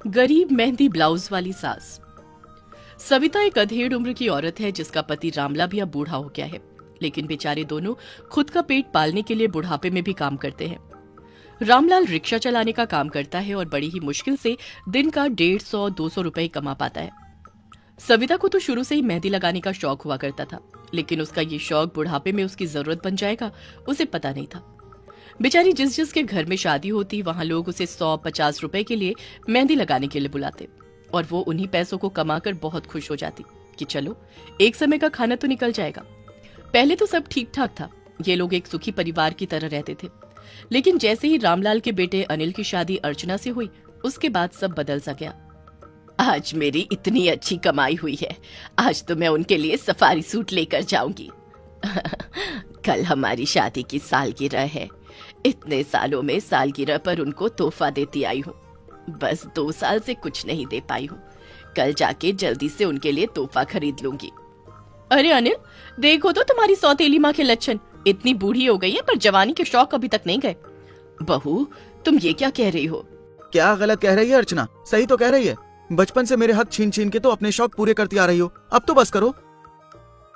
गरीब मेहंदी ब्लाउज वाली सास। सविता एक अधेड़ उम्र की औरत है जिसका पति रामलाल भी अब बूढ़ा हो गया है, लेकिन बेचारे दोनों खुद का पेट पालने के लिए बुढ़ापे में भी काम करते हैं। रामलाल रिक्शा चलाने का काम करता है और बड़ी ही मुश्किल से दिन का 150-200 रुपए कमा पाता है। सविता को तो शुरू से ही मेहंदी लगाने का शौक हुआ करता था, लेकिन उसका ये शौक बुढ़ापे में उसकी जरूरत बन जाएगा उसे पता नहीं था। बेचारी जिस जिसके घर में शादी होती वहां लोग उसे 100-50 रुपए के लिए मेहंदी लगाने के लिए बुलाते और वो उन्हीं पैसों को कमाकर बहुत खुश हो जाती कि चलो एक समय का खाना तो निकल जाएगा। पहले तो सब ठीक ठाक था, ये लोग एक सुखी परिवार की तरह रहते थे, लेकिन जैसे ही रामलाल के बेटे अनिल की शादी अर्चना से हुई उसके बाद सब बदल सा गया। आज मेरी इतनी अच्छी कमाई हुई है, आज तो मैं उनके लिए सफारी सूट लेकर जाऊंगी। कल हमारी शादी की सालगिरह है, इतने सालों में सालगिरह पर उनको तोहफा देती आई हूँ। बस 2 साल से कुछ नहीं दे पाई हूँ, कल जाके जल्दी से उनके लिए तोहफा खरीद लूंगी। अरे अनिल, देखो तो तुम्हारी सौतेली माँ के लक्षण, इतनी बूढ़ी हो गई है पर जवानी के शौक अभी तक नहीं गए। बहू, तुम ये क्या कह रही हो? क्या गलत कह रही है अर्चना? सही तो कह रही है। बचपन से मेरे हक छीन छीन के तो अपने शौक पूरे करती आ रही हो, अब तो बस करो।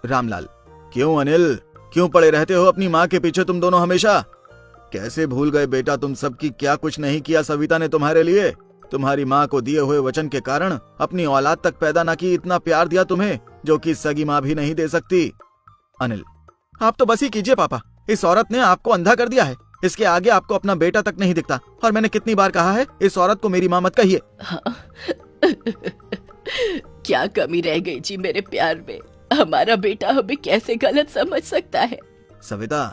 रामलाल, क्यों अनिल, क्यों पड़े रहते हो अपनी माँ के पीछे तुम दोनों हमेशा? कैसे भूल गए बेटा तुम सबकी क्या कुछ नहीं किया सविता ने तुम्हारे लिए? तुम्हारी माँ को दिए हुए वचन के कारण अपनी औलाद तक पैदा न की, इतना प्यार दिया तुम्हें जो कि सगी माँ भी नहीं दे सकती। अनिल, आप तो बस ही कीजिए पापा, इस औरत ने आपको अंधा कर दिया है, इसके आगे आपको अपना बेटा तक नहीं दिखता। और मैंने कितनी बार कहा है इस औरत को मेरी माँ मत कहिए। क्या कमी रह गई जी मेरे प्यार में? हमारा बेटा हमें कैसे गलत समझ सकता है? सविता,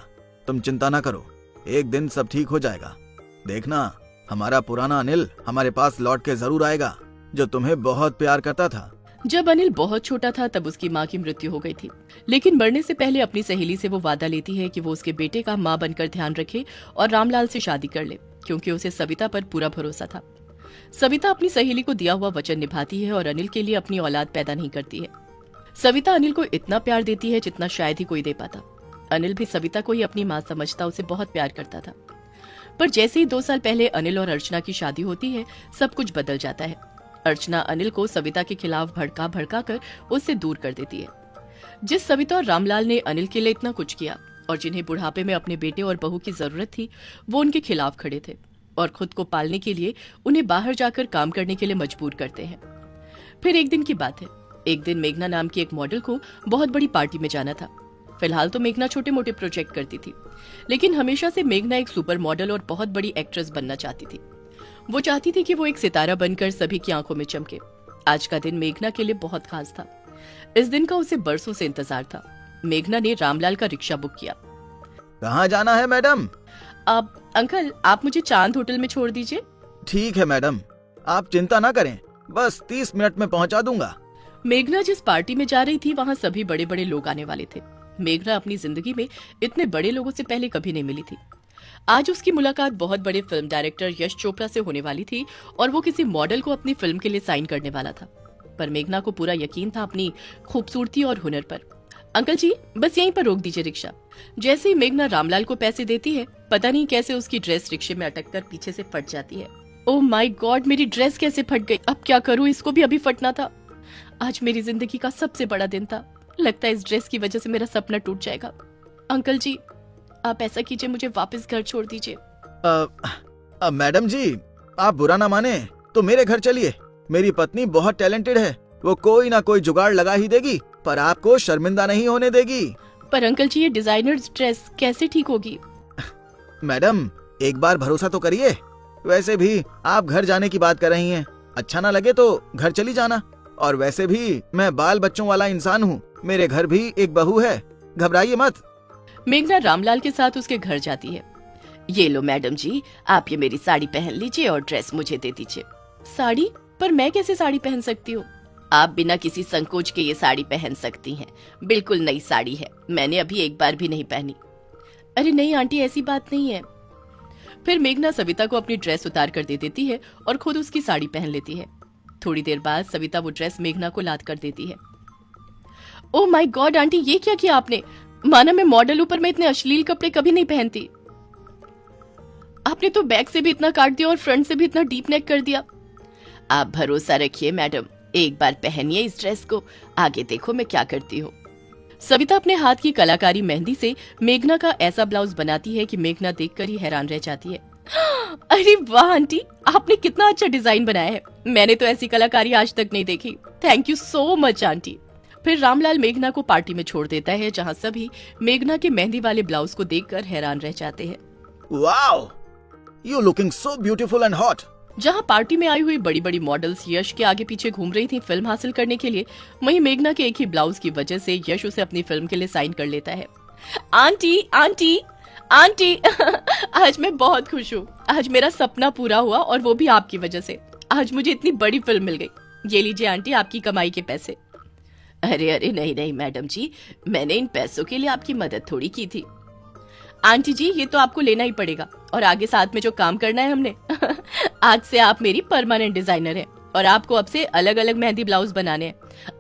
तुम चिंता ना करो, एक दिन सब ठीक हो जाएगा। देखना, हमारा पुराना अनिल हमारे पास लौट के जरूर आएगा, जो तुम्हें बहुत प्यार करता था। जब अनिल बहुत छोटा था तब उसकी माँ की मृत्यु हो गई थी, लेकिन मरने से पहले अपनी सहेली से वो वादा लेती है कि वो उसके बेटे का माँ बनकर ध्यान रखे और रामलाल से शादी कर ले, क्योंकि उसे सविता पर पूरा भरोसा था। सविता अपनी सहेली को दिया हुआ वचन निभाती है और अनिल के लिए अपनी औलाद पैदा नहीं करती है। सविता अनिल को इतना प्यार देती है जितना शायद ही कोई दे पाता। अनिल भी सविता को ही अपनी माँ समझता, उसे बहुत प्यार करता था। पर जैसे ही 2 साल पहले अनिल और अर्चना की शादी होती है, सब कुछ बदल जाता है। अर्चना अनिल को सविता के खिलाफ भड़का कर उससे दूर कर देती है। जिस सविता और रामलाल ने अनिल के लिए इतना कुछ किया और जिन्हें बुढ़ापे में अपने बेटे और बहू की जरूरत थी, वो उनके खिलाफ खड़े थे और खुद को पालने के लिए उन्हें बाहर जाकर काम करने के लिए मजबूर करते हैं। फिर एक दिन की बात है, एक दिन मेघना नाम की एक मॉडल को बहुत बड़ी पार्टी में जाना था। फिलहाल तो मेघना छोटे मोटे प्रोजेक्ट करती थी, लेकिन हमेशा से मेघना एक सुपर मॉडल और बहुत बड़ी एक्ट्रेस बनना चाहती थी। वो चाहती थी कि वो एक सितारा बनकर सभी की आंखों में चमके। आज का दिन मेघना के लिए बहुत खास था। इस दिन का उसे बरसों से इंतजार था। मेघना ने रामलाल का रिक्शा बुक किया। कहाँ जाना है मैडम? अंकल, आप मुझे चांद होटल में छोड़ दीजिए। ठीक है मैडम, आप चिंता ना करें, बस 30 मिनट में पहुँचा दूंगा। मेघना जिस पार्टी में जा रही थी वहाँ सभी बड़े बड़े लोग आने वाले थे। मेघना अपनी जिंदगी में इतने बड़े लोगों से पहले कभी नहीं मिली थी। आज उसकी मुलाकात बहुत बड़े फिल्म डायरेक्टर यश चोपड़ा से होने वाली थी और वो किसी मॉडल को अपनी फिल्म के लिए साइन करने वाला था। पर मेघना को पूरा यकीन था अपनी खूबसूरती और हुनर पर। अंकल जी, बस यहीं पर रोक दीजिए रिक्शा। जैसे ही मेघना रामलाल को पैसे देती है, पता नहीं कैसे उसकी ड्रेस रिक्शे में अटक कर पीछे से फट जाती है। ओह माय गॉड, मेरी ड्रेस कैसे फट गई? अब क्या करूं, इसको भी अभी फटना था। आज मेरी जिंदगी का सबसे बड़ा दिन था। लगता है इस ड्रेस की वजह से मेरा सपना टूट जाएगा। अंकल जी, आप ऐसा कीजिए, मुझे वापस घर छोड़ दीजिए। मैडम जी, आप बुरा ना माने तो मेरे घर चलिए। मेरी पत्नी बहुत टैलेंटेड है, वो कोई ना कोई जुगाड़ लगा ही देगी, पर आपको शर्मिंदा नहीं होने देगी। पर अंकल जी, ये डिजाइनर ड्रेस कैसे ठीक होगी? मैडम, एक बार भरोसा तो करिए। वैसे भी आप घर जाने की बात कर रही हैं, अच्छा ना लगे तो घर चली जाना। और वैसे भी मैं बाल बच्चों वाला इंसान हूँ, मेरे घर भी एक बहू है, घबराइए मत। मेघना रामलाल के साथ उसके घर जाती है। ये लो मैडम जी, आप ये मेरी साड़ी पहन लीजिए और ड्रेस मुझे दे दीजिए। साड़ी? पर मैं कैसे साड़ी पहन सकती हूँ? आप बिना किसी संकोच के ये साड़ी पहन सकती हैं। बिल्कुल नई साड़ी है, मैंने अभी एक बार भी नहीं पहनी। अरे नहीं आंटी, ऐसी बात नहीं है। फिर मेघना सविता को अपनी ड्रेस उतार कर दे देती है और खुद उसकी साड़ी पहन लेती है। थोड़ी देर बाद सविता वो ड्रेस मेघना को लाद कर देती है। ओह माय गॉड आंटी, ये क्या किया आपने? माना मैं मॉडल हूं, पर मैं इतने अश्लील कपड़े कभी नहीं पहनती। आपने तो बैक से भी इतना काट दिया और फ्रंट से भी इतना डीप नेक कर दिया। आप भरोसा रखिए मैडम, एक बार पहनिए इस ड्रेस को, आगे देखो मैं क्या करती हूँ। सविता अपने हाथ की कलाकारी मेहंदी से मेघना का ऐसा ब्लाउज बनाती है कि मेघना देखकर ही हैरान रह जाती है। अरे वाह आंटी, आपने कितना अच्छा डिजाइन बनाया है, मैंने तो ऐसी कलाकारी आज तक नहीं देखी। Thank you so much aunty. फिर रामलाल मेघना को पार्टी में छोड़ देता है, जहाँ सभी मेघना के मेहंदी वाले ब्लाउज को देखकर हैरान रह जाते हैं। Wow, you looking so beautiful and hot. जहाँ पार्टी में आई हुई बड़ी बड़ी मॉडल्स यश के आगे पीछे घूम रही थी फिल्म हासिल करने के लिए, वहीं मेघना के एक ही ब्लाउज की वजह से यश उसे अपनी फिल्म के लिए साइन कर लेता है। आंटी आंटी आंटी आज मैं बहुत खुश हूँ, आज मेरा सपना पूरा हुआ और वो भी आपकी वजह से। आज मुझे इतनी बड़ी फिल्म मिल गई, ये लीजिए आंटी आपकी कमाई के पैसे। अरे अरे नहीं नहीं मैडम जी, मैंने इन पैसों के लिए आपकी मदद थोड़ी की थी। आंटी जी ये तो आपको लेना ही पड़ेगा, और आगे साथ में जो काम करना है हमने आज से आप मेरी परमानेंट डिजाइनर हैं और आपको अब से अलग अलग मेहंदी ब्लाउज बनाने हैं।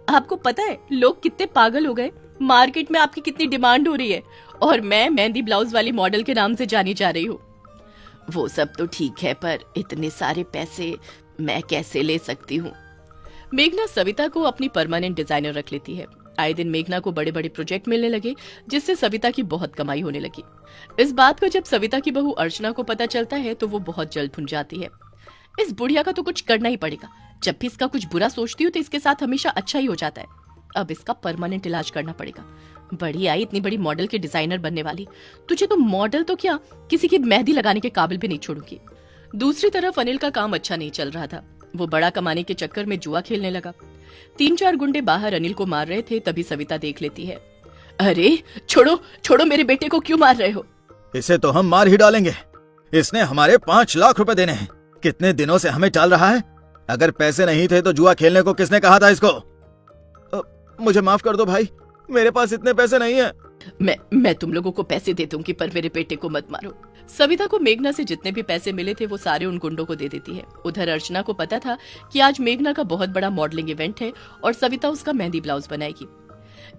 आपको पता है लोग कितने पागल हो गए, मार्केट में आपकी कितनी डिमांड हो रही है और मैं मेहंदी ब्लाउज वाली मॉडल के नाम से जानी जा रही हूँ। वो सब तो ठीक है, पर इतने सारे पैसे मैं कैसे ले सकती हूँ। मेघना सविता को अपनी परमानेंट डिजाइनर रख लेती है। आए दिन मेघना को बड़े बड़े प्रोजेक्ट मिलने लगे, जिससे सविता की बहुत कमाई होने लगी। इस बात का जब सविता की बहू अर्चना को पता चलता है तो वो बहुत जल्द भुन जाती है। इस बुढ़िया का तो कुछ करना ही पड़ेगा, जब भी इसका कुछ बुरा सोचती हूँ तो इसके साथ हमेशा अच्छा ही हो जाता है। अब इसका परमानेंट इलाज करना पड़ेगा। बड़ी आई इतनी बड़ी मॉडल के डिजाइनर बनने वाली, तुझे तो मॉडल तो क्या किसी की मेहंदी लगाने के काबिल भी नहीं छोड़ूंगी। दूसरी तरफ अनिल का काम अच्छा नहीं चल रहा था। वो बड़ा कमाने के चक्कर में जुआ खेलने लगा। 3-4 गुंडे बाहर अनिल को मार रहे थे, तभी सविता देख लेती है। अरे छोड़ो छोड़ो, मेरे बेटे को क्यों मार रहे हो? इसे तो हम मार ही डालेंगे, इसने हमारे 5 लाख रुपए देने हैं। कितने दिनों से हमें टाल रहा है। अगर पैसे नहीं थे तो जुआ खेलने को किसने कहा था इसको? मुझे माफ कर दो भाई, मेरे पास इतने पैसे नहीं है। मैं तुम लोगों को पैसे दे दूंगी, पर मेरे बेटे को मत मारो। सविता को मेघना से जितने भी पैसे मिले थे वो सारे उन गुंडों को दे देती है। उधर अर्चना को पता था कि आज मेघना का बहुत बड़ा मॉडलिंग इवेंट है और सविता उसका मेहंदी ब्लाउज बनाएगी,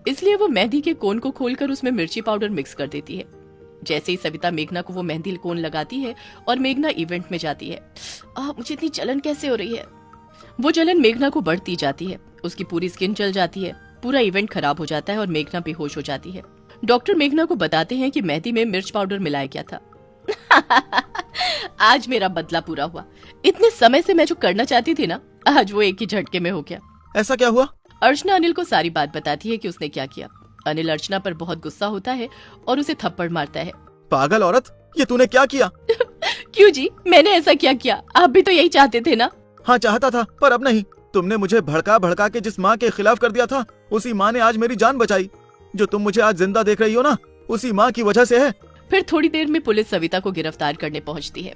इसलिए वो मेहंदी के कोन को खोलकर उसमें मिर्ची पाउडर मिक्स कर देती है। जैसे ही सविता मेघना को वो मेहंदी कोन लगाती है और मेघना इवेंट में जाती है, मुझे इतनी जलन कैसे हो रही है। वो जलन मेघना को बढ़ती जाती है, उसकी पूरी स्किन जल जाती है, पूरा इवेंट खराब हो जाता है और मेघना बेहोश हो जाती है। डॉक्टर मेघना को बताते हैं कि मेहंदी में मिर्च पाउडर मिलाया गया था। आज मेरा बदला पूरा हुआ। इतने समय से मैं जो करना चाहती थी ना, आज वो एक ही झटके में हो गया। ऐसा क्या हुआ? अर्चना अनिल को सारी बात बताती है कि उसने क्या किया। अनिल अर्चना पर बहुत गुस्सा होता है और उसे थप्पड़ मारता है। पागल औरत, ये तूने क्या किया? क्यों जी, मैंने ऐसा क्या किया? आप भी तो यही चाहते थे ना? हाँ चाहता था, पर अब नहीं। तुमने मुझे भड़का भड़का के जिस माँ के खिलाफ कर दिया था, उसी माँ ने आज मेरी जान बचाई। जो तुम मुझे आज जिंदा देख रही हो ना, उसी माँ की वजह से है। फिर थोड़ी देर में पुलिस सविता को गिरफ्तार करने पहुंचती है।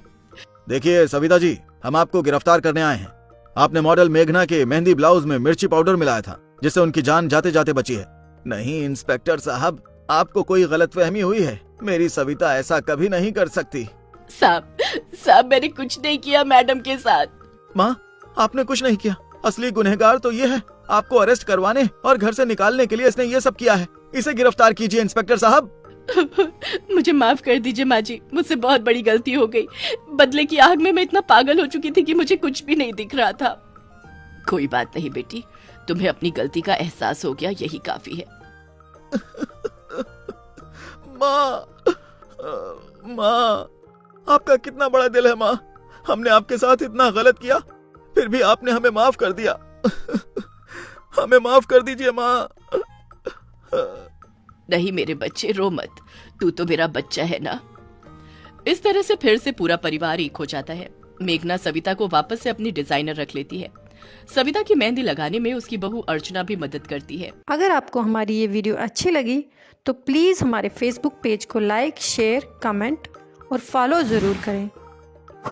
देखिए सविता जी, हम आपको गिरफ्तार करने आए हैं। आपने मॉडल मेघना के मेहंदी ब्लाउज में मिर्ची पाउडर मिलाया था, जिससे उनकी जान जाते जाते बची है। नहीं इंस्पेक्टर साहब, आपको कोई गलतफहमी हुई है। मेरी सविता ऐसा कभी नहीं कर सकती। साहब मैंने कुछ नहीं किया मैडम के साथ। माँ, आपने कुछ नहीं किया। असली गुनहगार तो ये है। आपको अरेस्ट करवाने और घर से निकालने के लिए इसने ये सब किया है। इसे गिरफ्तार कीजिए इंस्पेक्टर साहब। मुझे माफ कर दीजिए माँ जी, मुझसे बहुत बड़ी गलती हो गई। बदले की आग में मैं इतना पागल हो चुकी थी कि मुझे कुछ भी नहीं दिख रहा था। कोई बात नहीं बेटी, तुम्हें अपनी गलती का एहसास हो गया, यही काफी है। माँ, आपका कितना बड़ा दिल है माँ। हमने आपके साथ इतना गलत किया, फिर भी आपने हमें माफ कर दिया। हमें माफ कर दीजिए माँ। नहीं मेरे बच्चे, रो मत, तू तो मेरा बच्चा है ना। इस तरह से फिर से पूरा परिवार एक हो जाता है। मेघना सविता को वापस से अपनी डिजाइनर रख लेती है। सविता की मेहंदी लगाने में उसकी बहू अर्चना भी मदद करती है। अगर आपको हमारी ये वीडियो अच्छी लगी तो प्लीज़ हमारे फेसबुक पेज को लाइक, शेयर, कमेंट और फॉलो ज़रूर करें।